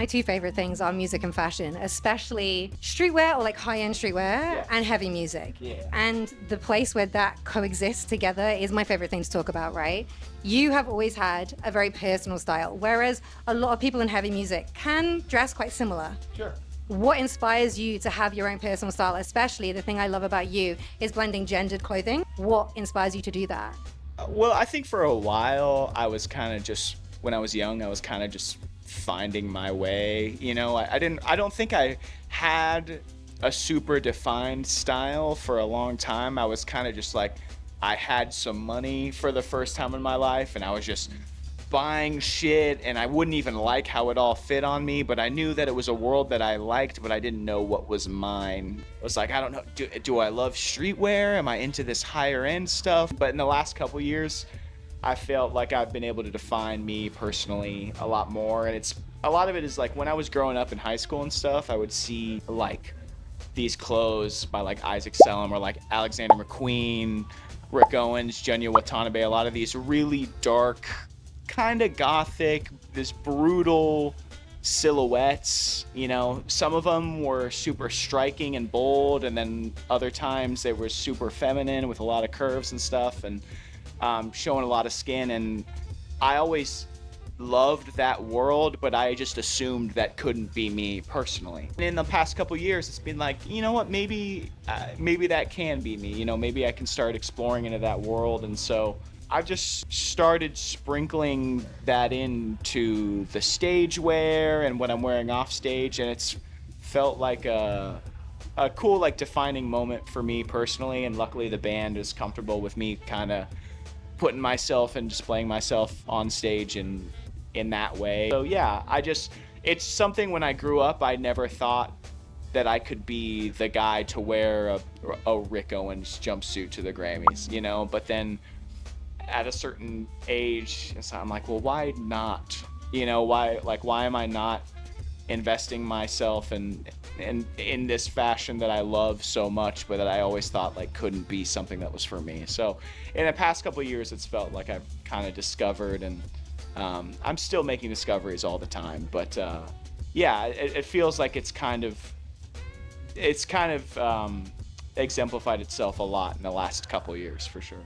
My two favorite things are music and fashion, especially streetwear or like high-end streetwear and heavy music. Yeah. And the place where that coexists together is my favorite thing to talk about, right? You have always had a very personal style, whereas a lot of people in heavy music can dress quite similar. Sure. What inspires you to have your own personal style? Especially the thing I love about you is blending gendered clothing. What inspires you to do that? Well, I think for a while I was kind of just when I was young, I was kind of just finding my way. I don't think I had a super defined style for a long time. I was kind of just like I had some money for the first time in my life, and I was just buying shit, and I wouldn't even like how it all fit on me, but I knew that it was a world that I liked, but I didn't know what was mine. It was like, I don't know, do I love streetwear? Am I into this higher end stuff? But in the last couple years, I felt like I've been able to define me personally a lot more, and it's a lot of it is like when I was growing up in high school and stuff, I would see like these clothes by like Isaac Selim or like Alexander McQueen, Rick Owens, Junya Watanabe, a lot of these really dark, kind of gothic, this brutal silhouettes. Some of them were super striking and bold, and then other times they were super feminine with a lot of curves and stuff, and showing a lot of skin. And I always loved that world, but I just assumed that couldn't be me personally. And in the past couple years, it's been like, you know what, maybe that can be me. Maybe I can start exploring into that world. And so I've just started sprinkling that into the stage wear and what I'm wearing off stage, and it's felt like a cool, like, defining moment for me personally. And luckily the band is comfortable with me kind of putting myself and displaying myself on stage in that way. So yeah, it's something. When I grew up, I never thought that I could be the guy to wear a Rick Owens jumpsuit to the Grammys, but then at a certain age, so I'm like, well, why not? Why am I not investing myself in this fashion that I love so much, but that I always thought like couldn't be something that was for me? So in the past couple of years, it's felt like I've kind of discovered, and I'm still making discoveries all the time, but yeah, it feels like it's kind of exemplified itself a lot in the last couple of years, for sure.